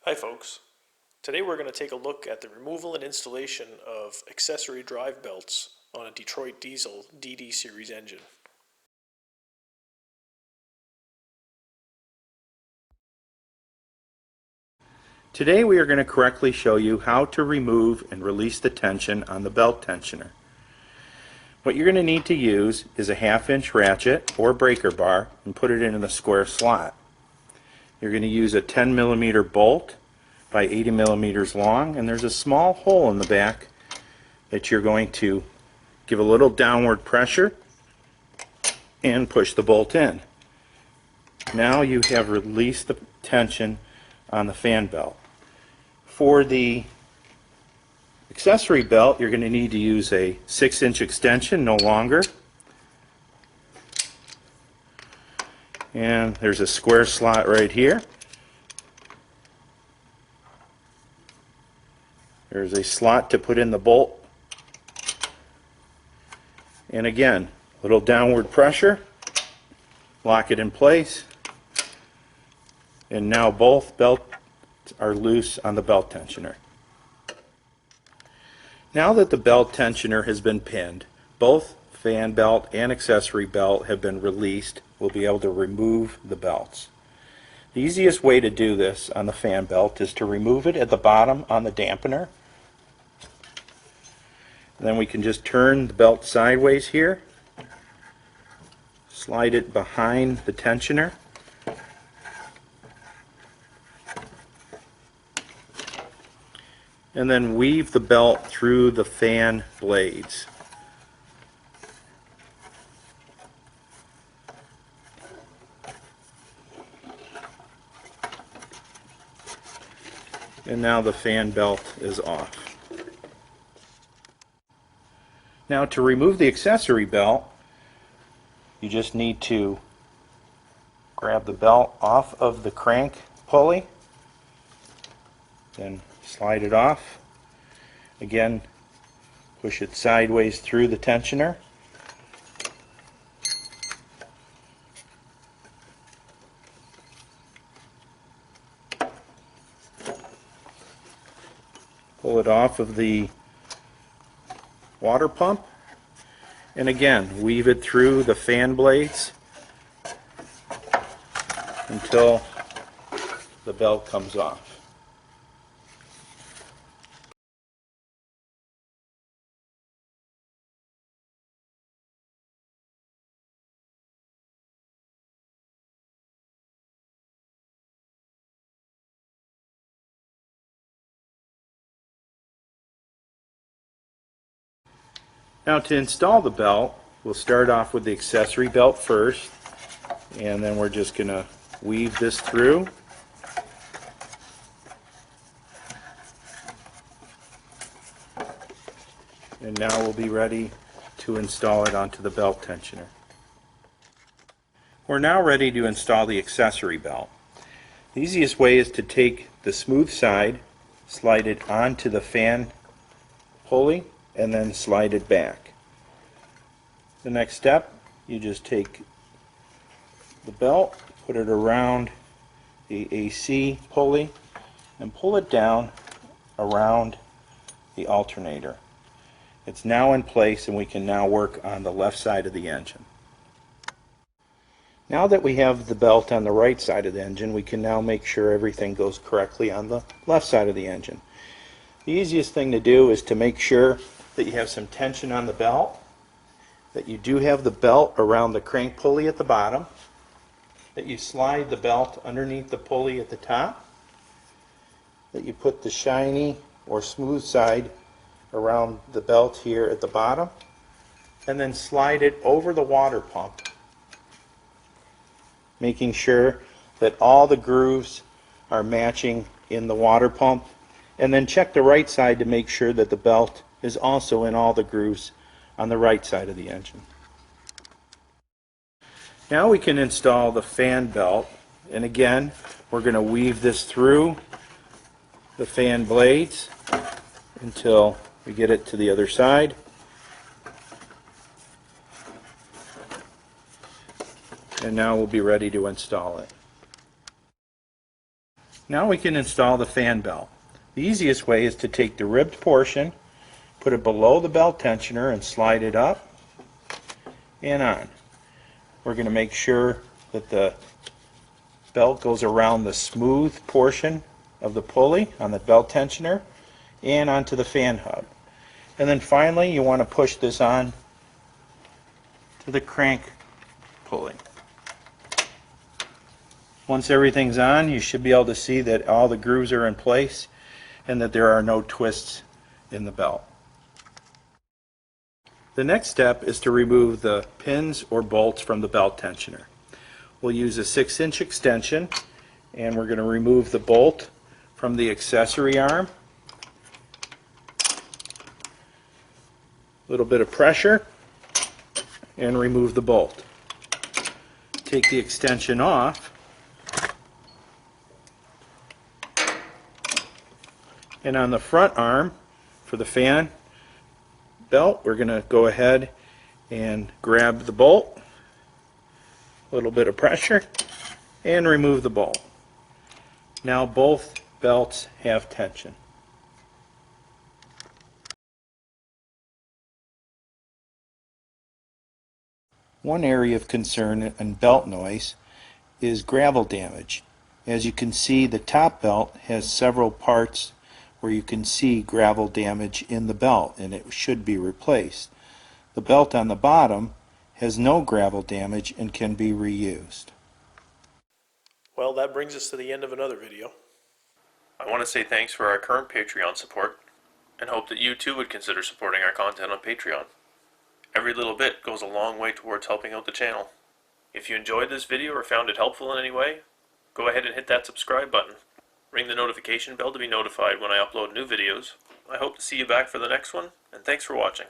Hi folks. Today we're going to take a look at the removal and installation of accessory drive belts on a Detroit Diesel DD series engine. Today we are going to correctly show you how to remove and release the tension on the belt tensioner. What you're going to need to use is a 1/2-inch ratchet or breaker bar and put it in the square slot. You're going to use a 10mm bolt by 80 millimeters long, and there's a small hole in the back that you're going to give a little downward pressure and push the bolt in. Now you have released the tension on the fan belt. For the accessory belt, you're going to need to use a 6-inch extension, no longer. And there's a square slot right here. There's a slot to put in the bolt. And again, a little downward pressure, lock it in place, and now both belts are loose on the belt tensioner. Now that the belt tensioner has been pinned, both fan belt and accessory belt have been released. We'll be able to remove the belts. The easiest way to do this on the fan belt is to remove it at the bottom on the dampener. Then we can just turn the belt sideways here, slide it behind the tensioner, and then weave the belt through the fan blades. And now the fan belt is off. Now to remove the accessory belt, you just need to grab the belt off of the crank pulley, then slide it off. Again, push it sideways through the tensioner. Pull it off of the water pump, and again weave it through the fan blades until the belt comes off. Now to install the belt, we'll start off with the accessory belt first, and then we're just going to weave this through. And now we'll be ready to install it onto the belt tensioner. We're now ready to install the accessory belt. The easiest way is to take the smooth side, slide it onto the fan pulley, and then slide it back. The next step, you just take the belt, put it around the AC pulley, and pull it down around the alternator. It's now in place, and we can now work on the left side of the engine. Now that we have the belt on the right side of the engine, we can now make sure everything goes correctly on the left side of the engine. The easiest thing to do is to make sure that you have some tension on the belt, that you do have the belt around the crank pulley at the bottom, that you slide the belt underneath the pulley at the top, that you put the shiny or smooth side around the belt here at the bottom, and then slide it over the water pump, making sure that all the grooves are matching in the water pump, and then check the right side to make sure that the belt is also in all the grooves on the right side of the engine. Now we can install the fan belt, and again we're going to weave this through the fan blades until we get it to the other side. And now we'll be ready to install it. Now we can install the fan belt. The easiest way is to take the ribbed portion, put it below the belt tensioner and slide it up and on. We're going to make sure that the belt goes around the smooth portion of the pulley on the belt tensioner and onto the fan hub. And then finally you want to push this on to the crank pulley. Once everything's on, you should be able to see that all the grooves are in place and that there are no twists in the belt. The next step is to remove the pins or bolts from the belt tensioner. We'll use a 6-inch extension, and we're going to remove the bolt from the accessory arm. A little bit of pressure and remove the bolt. Take the extension off, and on the front arm for the fan belt, we're going to go ahead and grab the bolt, a little bit of pressure, and remove the bolt. Now both belts have tension. One area of concern in belt noise is gravel damage. As you can see, the top belt has several parts where you can see gravel damage in the belt, and it should be replaced. The belt on the bottom has no gravel damage and can be reused. Well, that brings us to the end of another video. I want to say thanks for our current Patreon support, and hope that you too would consider supporting our content on Patreon. Every little bit goes a long way towards helping out the channel. If you enjoyed this video or found it helpful in any way, go ahead and hit that subscribe button. Ring the notification bell to be notified when I upload new videos. I hope to see you back for the next one, and thanks for watching.